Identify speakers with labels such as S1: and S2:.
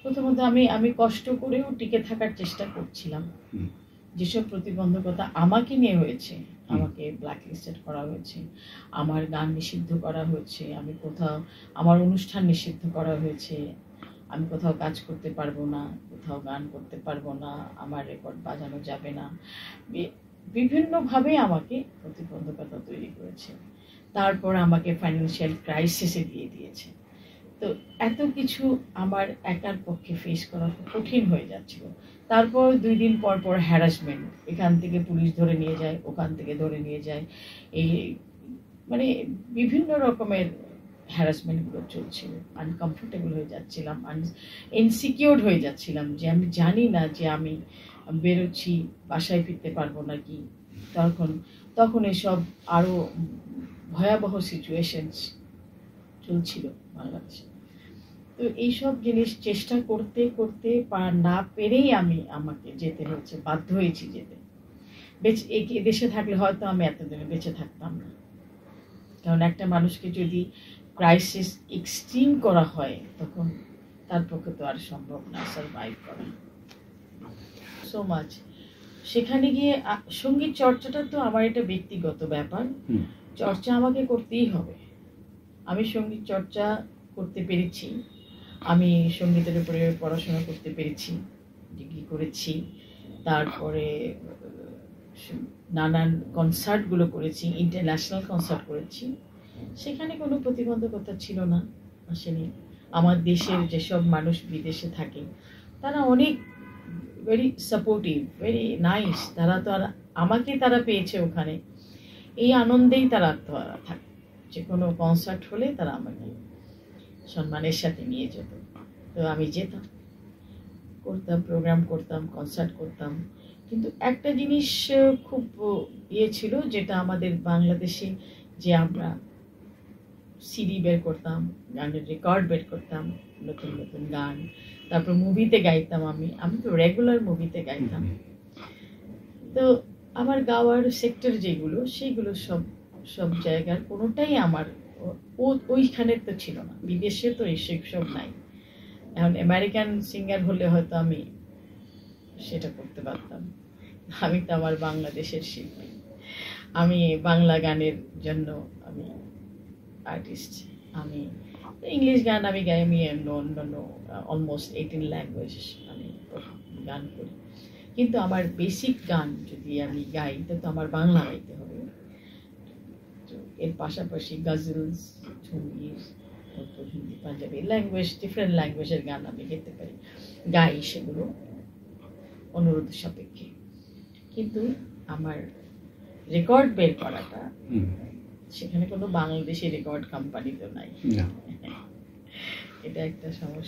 S1: প্রথমত আমি কষ্ট করেও টিকে থাকার চেষ্টা করছিলাম। যেসব প্রতিবন্ধকতা আমাকে নিয়ে হয়েছে, আমাকে ব্ল্যাকলিস্টেড করা হয়েছে, আমার গান নিষিদ্ধ করা হয়েছে, আমি কোথাও আমার অনুষ্ঠান নিষিদ্ধ করা হয়েছে, আমি কোথাও কাজ করতে পারবো না, কোথাও গান করতে পারবো না, আমার রেকর্ড বাজানো যাবে না, বিভিন্নভাবে আমাকে প্রতিবন্ধকতা তৈরি করেছে। তারপর আমাকে ফাইন্যান্সিয়াল ক্রাইসিসে দিয়ে দিয়েছে। তো এত কিছু আমার একার পক্ষে ফেস করা কঠিন হয়ে যাচ্ছিল। তারপর 2 দিন পর পর হ্যারাসমেন্ট, এখান থেকে পুলিশ ধরে নিয়ে যায়, ওখান থেকে ধরে নিয়ে যায়, এই মানে বিভিন্ন রকমের হ্যারাসমেন্টগুলো চলছিল। আনকমফোর্টেবল হয়ে যাচ্ছিলাম, ইনসিকিউর হয়ে যাচ্ছিলাম যে আমি জানি না যে আমি বেরোচ্ছি, বাসায় ফিরতে পারবো নাকি। তখন এসব আরও ভয়াবহ সিচুয়েশনস চলছিল বাংলাদেশে। তো এইসব জিনিস চেষ্টা করতে করতে না পেরেই আমাকে যেতে হয়েছে, বাধ্য হয়েছি যেতে। দেশে থাকলে হয়তো আমি এতদিনে বেঁচে থাকতাম না, কারণ একটা মানুষকে যদি ক্রাইসিস এক্সট্রিম করা হয় তখন তার পক্ষে তো আর সম্ভব না সারভাইভ করা। সো মাচ সেখানে গিয়ে সঙ্গীত চর্চাটা তো আমার এটা ব্যক্তিগত ব্যাপার, চর্চা আমাকে করতেই হবে। আমি সঙ্গীত চর্চা করতে পেরেছি, আমি সঙ্গীতের উপরে পড়াশোনা করতে পেরেছি, ডিগ্রি করেছি, তারপরে নানান কনসার্টগুলো করেছি, ইন্টারন্যাশনাল কনসার্ট করেছি, সেখানে কোনো প্রতিবন্ধকতা ছিল না, আসেনি। আমার দেশের যেসব মানুষ বিদেশে থাকে তারা অনেক ভেরি সাপোর্টিভ, ভেরি নাইস, তারা তো আর আমাকে তারা পেয়েছে ওখানে, এই আনন্দেই তারা থাকে। যে কোনো কনসার্ট হলে তারা আমাকে সম্মানের সাথে নিয়ে যেত, তো আমি যেতাম, করতাম, প্রোগ্রাম করতাম, কনসার্ট করতাম। কিন্তু একটা জিনিস খুব ছিল, যেটা আমাদের বাংলাদেশে, যে আমরা সিডি বের করতাম, গানের রেকর্ড বের করতাম, নতুন নতুন গান, তারপর মুভিতে গাইতাম, আমি তো রেগুলার মুভিতে গাইতাম। তো আমার গাওয়ার সেক্টর যেগুলো, সেইগুলো সব জায়গার কোনোটাই আমার ওইখানে তো ছিল না, বিদেশে তো সব নাই। এখন আমেরিকান সিঙ্গার হলে হয়তো আমি সেটা করতে পারতাম, আমি তো আমার বাংলাদেশের শিল্পী, আমি বাংলা গানের জন্য আমি আর্টিস্ট। আমি ইংলিশ গান আমি গাই, আমি অন্যান্য অলমোস্ট 18 ল্যাঙ্গুয়েজ আমি গান করি, কিন্তু আমার বেসিক গান যদি আমি গাই তো আমার বাংলা গাইতে হবে। তো এর পাশাপাশি গজলস, ঝুমগির, হিন্দি, পাঞ্জাবি ল্যাঙ্গুয়েজ, ডিফারেন্ট ল্যাঙ্গুয়েজের গান আমি গাই, সেগুলো অনুরোধ সাপেক্ষে। কিন্তু আমার রেকর্ড বের করাটা, সেখানে কোনো বাংলাদেশি রেকর্ড কোম্পানি তো নাই, এটা একটা সমস্যা।